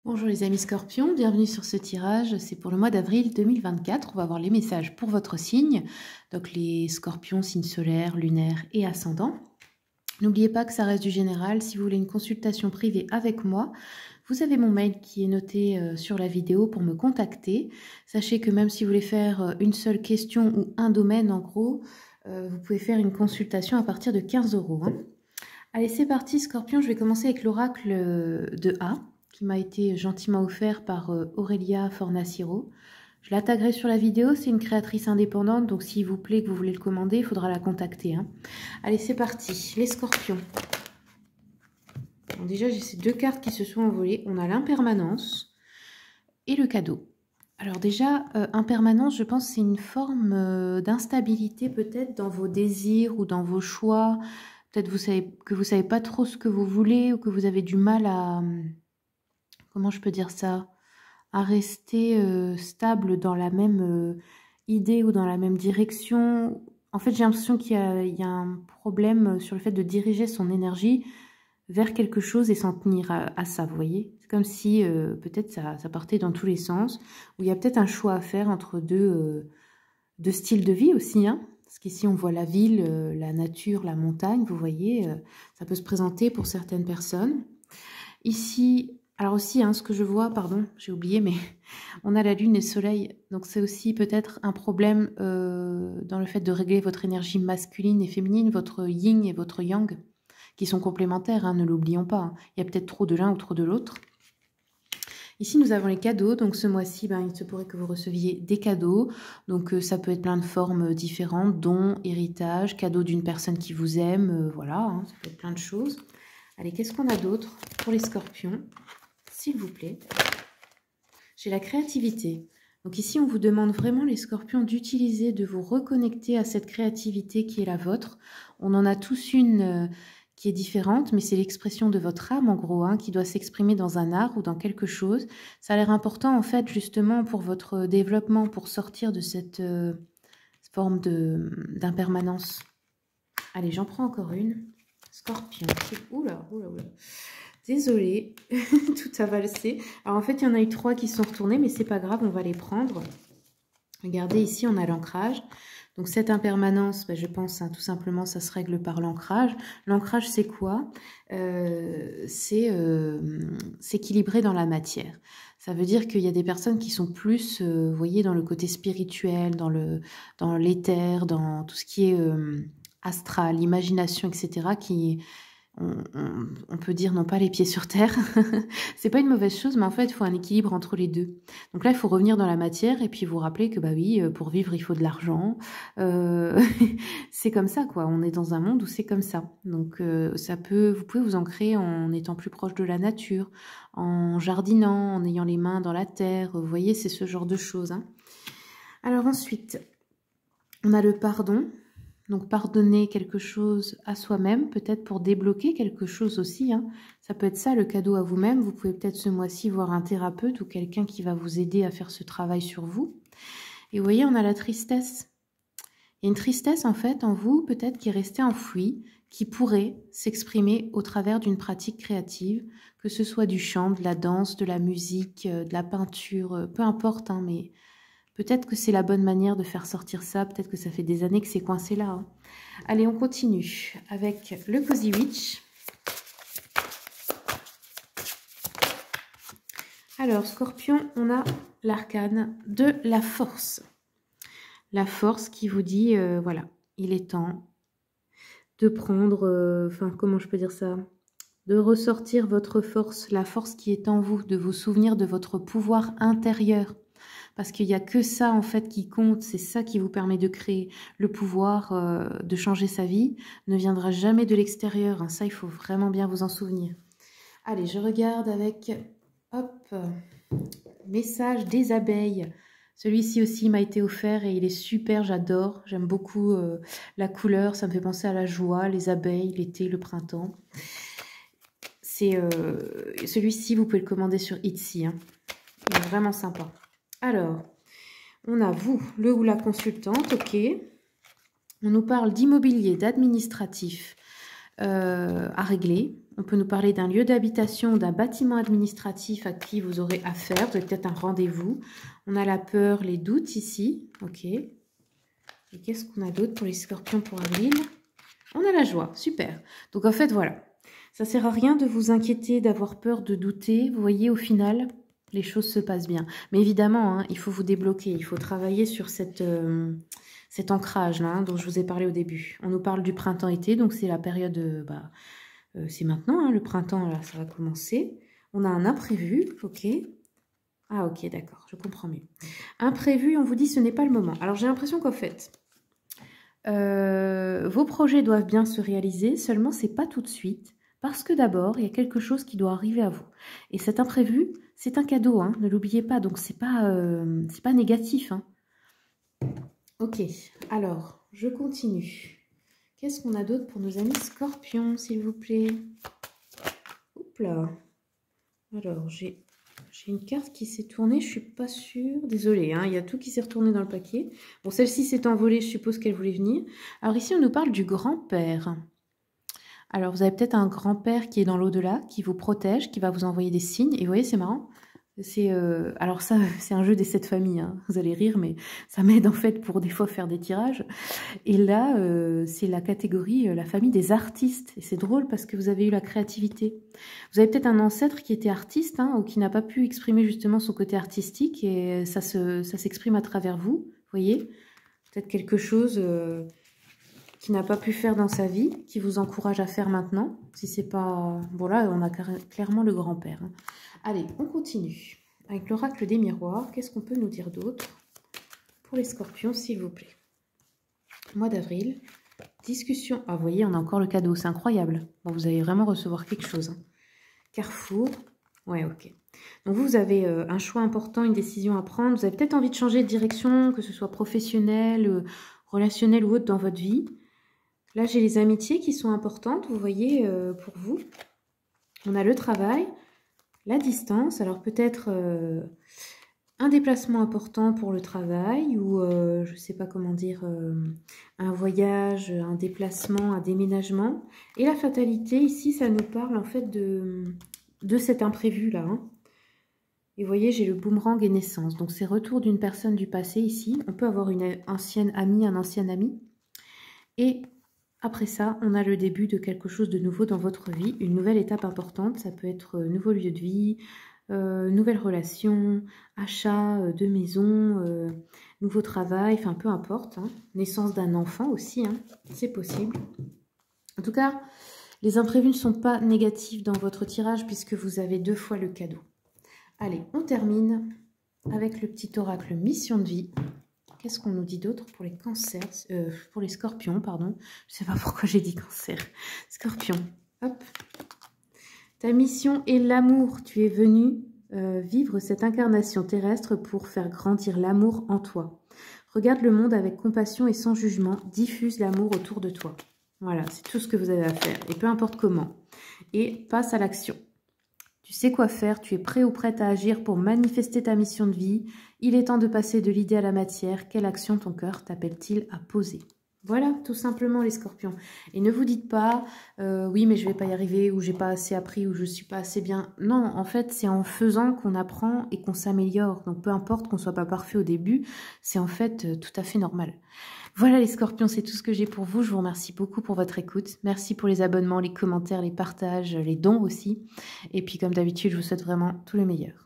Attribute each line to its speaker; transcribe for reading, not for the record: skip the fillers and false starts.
Speaker 1: Bonjour les amis scorpions, bienvenue sur ce tirage, c'est pour le mois d'avril 2024, on va voir les messages pour votre signe, donc les scorpions, signes solaires, lunaires et ascendants. N'oubliez pas que ça reste du général, si vous voulez une consultation privée avec moi, vous avez mon mail qui est noté sur la vidéo pour me contacter. Sachez que même si vous voulez faire une seule question ou un domaine en gros, vous pouvez faire une consultation à partir de 15 €. Allez, c'est parti Scorpion, je vais commencer avec l'oracle de A, qui m'a été gentiment offert par Aurélia Fornaciro. Je la taguerai sur la vidéo, c'est une créatrice indépendante, donc s'il vous plaît que vous voulez le commander, il faudra la contacter. Allez, c'est parti, les scorpions. Bon, déjà, j'ai ces deux cartes qui se sont envolées. On a l'impermanence et le cadeau. Alors déjà, impermanence, je pense c'est une forme d'instabilité peut-être dans vos désirs ou dans vos choix. Peut-être que vous savez pas trop ce que vous voulez ou que vous avez du mal à... Comment je peux dire ça? À rester stable dans la même idée ou dans la même direction. En fait, j'ai l'impression qu'il y a un problème sur le fait de diriger son énergie vers quelque chose et s'en tenir à ça, vous voyez? C'est comme si peut-être ça partait dans tous les sens, où il y a peut-être un choix à faire entre deux styles de vie aussi, hein? Parce qu'ici, on voit la ville, la nature, la montagne, vous voyez, ça peut se présenter pour certaines personnes. Ici, alors aussi, hein, ce que je vois, pardon, j'ai oublié, mais on a la lune et le soleil, donc c'est aussi peut-être un problème dans le fait de régler votre énergie masculine et féminine, votre yin et votre yang, qui sont complémentaires, hein, ne l'oublions pas. Il y a peut-être trop de l'un ou trop de l'autre. Ici, nous avons les cadeaux. Donc, ce mois-ci, il se pourrait que vous receviez des cadeaux. Donc, ça peut être plein de formes différentes, dons, héritage, cadeaux d'une personne qui vous aime. Voilà, hein, ça peut être plein de choses. Allez, qu'est-ce qu'on a d'autre pour les scorpions? S'il vous plaît. J'ai la créativité. Donc ici, on vous demande vraiment, les scorpions, d'utiliser, de vous reconnecter à cette créativité qui est la vôtre. On en a tous une qui est différente, mais c'est l'expression de votre âme, en gros, hein, qui doit s'exprimer dans un art ou dans quelque chose. Ça a l'air important, en fait, justement, pour votre développement, pour sortir de cette forme d'impermanence. Allez, j'en prends encore une. Scorpion. Oula, oula, oula. Désolée, tout a valsé. Alors en fait, il y en a eu 3 qui sont retournés, mais c'est pas grave, on va les prendre. Regardez, ici, on a l'ancrage. Donc cette impermanence, je pense, hein, tout simplement, ça se règle par l'ancrage. L'ancrage, c'est quoi? C'est s'équilibrer dans la matière. Ça veut dire qu'il y a des personnes qui sont plus, vous voyez, dans le côté spirituel, dans l'éther, dans tout ce qui est astral, imagination, etc., qui... On peut dire non pas les pieds sur terre, c'est pas une mauvaise chose, mais en fait il faut un équilibre entre les deux. Donc là il faut revenir dans la matière et puis vous rappeler que bah oui, pour vivre il faut de l'argent, c'est comme ça quoi, on est dans un monde où c'est comme ça. Donc vous pouvez vous ancrer en étant plus proche de la nature, en jardinant, en ayant les mains dans la terre, vous voyez, c'est ce genre de choses, hein. Alors ensuite, on a le pardon. Donc, pardonner quelque chose à soi-même, peut-être pour débloquer quelque chose aussi, hein. Ça peut être ça, le cadeau à vous-même. Vous pouvez peut-être ce mois-ci voir un thérapeute ou quelqu'un qui va vous aider à faire ce travail sur vous. Et vous voyez, on a la tristesse. Il y a une tristesse, en fait, en vous, peut-être qui est restée enfouie, qui pourrait s'exprimer au travers d'une pratique créative, que ce soit du chant, de la danse, de la musique, de la peinture, peu importe, hein, mais... Peut-être que c'est la bonne manière de faire sortir ça. Peut-être que ça fait des années que c'est coincé là, hein. Allez, on continue avec le Cozy Witch. Alors, Scorpion, on a l'arcane de la force. La force qui vous dit, voilà, il est temps de prendre, comment je peux dire ça? De ressortir votre force, la force qui est en vous, de vous souvenir de votre pouvoir intérieur. Parce qu'il n'y a que ça, en fait, qui compte. C'est ça qui vous permet de créer. Le pouvoir de changer sa vie ne viendra jamais de l'extérieur, hein. Ça, il faut vraiment bien vous en souvenir. Allez, je regarde avec... Hop, message des abeilles. Celui-ci aussi m'a été offert et il est super, j'adore. J'aime beaucoup la couleur. Ça me fait penser à la joie, les abeilles, l'été, le printemps. Celui-ci, vous pouvez le commander sur Etsy, hein. Il est vraiment sympa. Alors, on a vous, le ou la consultante, ok. On nous parle d'immobilier, d'administratif, à régler. On peut nous parler d'un lieu d'habitation ou d'un bâtiment administratif à qui vous aurez affaire. Vous avez peut-être un rendez-vous. On a la peur, les doutes ici. Ok. Et qu'est-ce qu'on a d'autre pour les scorpions pour avril? On a la joie. Super. Donc en fait, voilà. Ça ne sert à rien de vous inquiéter, d'avoir peur, de douter. Vous voyez, au final, les choses se passent bien. Mais évidemment, hein, il faut vous débloquer. Il faut travailler sur cet ancrage là, hein, dont je vous ai parlé au début. On nous parle du printemps-été, donc c'est la période... c'est maintenant, hein, le printemps, là, ça va commencer. On a un imprévu, ok. Ah, ok, d'accord, je comprends mieux. Imprévu, on vous dit ce n'est pas le moment. Alors, j'ai l'impression qu'en fait, vos projets doivent bien se réaliser, seulement c'est pas tout de suite, parce que d'abord, il y a quelque chose qui doit arriver à vous. Et cet imprévu, c'est un cadeau, hein, ne l'oubliez pas, donc c'est pas négatif. Hein. Ok, alors, je continue. Qu'est-ce qu'on a d'autre pour nos amis scorpions, s'il vous plaît? Oups là. Alors, j'ai une carte qui s'est tournée, je suis pas sûre. Désolée, hein, il y a tout qui s'est retourné dans le paquet. Bon, celle-ci s'est envolée, je suppose qu'elle voulait venir. Alors ici, on nous parle du grand-père. Alors, vous avez peut-être un grand-père qui est dans l'au-delà, qui vous protège, qui va vous envoyer des signes. Et vous voyez, c'est marrant. Alors ça, c'est un jeu des 7 familles, hein. Vous allez rire, mais ça m'aide en fait pour des fois faire des tirages. Et là, c'est la catégorie, la famille des artistes. Et c'est drôle parce que vous avez eu la créativité. Vous avez peut-être un ancêtre qui était artiste, hein, ou qui n'a pas pu exprimer justement son côté artistique, et ça s'exprime à travers vous, vous voyez. Peut-être quelque chose qui n'a pas pu faire dans sa vie, qui vous encourage à faire maintenant. Si c'est pas... Bon là, on a clairement le grand-père, hein. Allez, on continue. Avec l'oracle des miroirs, qu'est-ce qu'on peut nous dire d'autre pour les scorpions, s'il vous plaît? Mois d'avril, discussion. Ah, vous voyez, on a encore le cadeau, c'est incroyable. Bon, vous allez vraiment recevoir quelque chose. Hein. Carrefour. Ouais, ok. Donc vous avez un choix important, une décision à prendre. Vous avez peut-être envie de changer de direction, que ce soit professionnel, relationnel ou autre dans votre vie. Là, j'ai les amitiés qui sont importantes, vous voyez, pour vous. On a le travail. La distance, alors peut-être un déplacement important pour le travail ou je ne sais pas comment dire, un voyage, un déplacement, un déménagement. Et la fatalité, ici, ça nous parle en fait de cet imprévu-là. Hein. Et vous voyez, j'ai le boomerang et naissance. Donc c'est retour d'une personne du passé ici. On peut avoir une ancienne amie, un ancien ami. Et... après ça, on a le début de quelque chose de nouveau dans votre vie, une nouvelle étape importante. Ça peut être nouveau lieu de vie, nouvelle relation, achat de maison, nouveau travail, enfin peu importe. Hein. Naissance d'un enfant aussi, hein, c'est possible. En tout cas, les imprévus ne sont pas négatifs dans votre tirage puisque vous avez 2 fois le cadeau. Allez, on termine avec le petit oracle mission de vie. Qu'est-ce qu'on nous dit d'autre pour les cancers, pour les scorpions, pardon. Je ne sais pas pourquoi j'ai dit cancer. Scorpion, hop. Ta mission est l'amour. Tu es venu vivre cette incarnation terrestre pour faire grandir l'amour en toi. Regarde le monde avec compassion et sans jugement. Diffuse l'amour autour de toi. Voilà, c'est tout ce que vous avez à faire. Et peu importe comment. Et passe à l'action. Tu sais quoi faire, tu es prêt ou prête à agir pour manifester ta mission de vie. Il est temps de passer de l'idée à la matière. Quelle action ton cœur t'appelle-t-il à poser? Voilà, tout simplement les scorpions. Et ne vous dites pas, oui mais je vais pas y arriver, ou j'ai pas assez appris, ou je suis pas assez bien. Non, en fait c'est en faisant qu'on apprend et qu'on s'améliore. Donc peu importe qu'on soit pas parfait au début, c'est en fait tout à fait normal. Voilà les scorpions, c'est tout ce que j'ai pour vous. Je vous remercie beaucoup pour votre écoute. Merci pour les abonnements, les commentaires, les partages, les dons aussi. Et puis comme d'habitude, je vous souhaite vraiment tout le meilleur.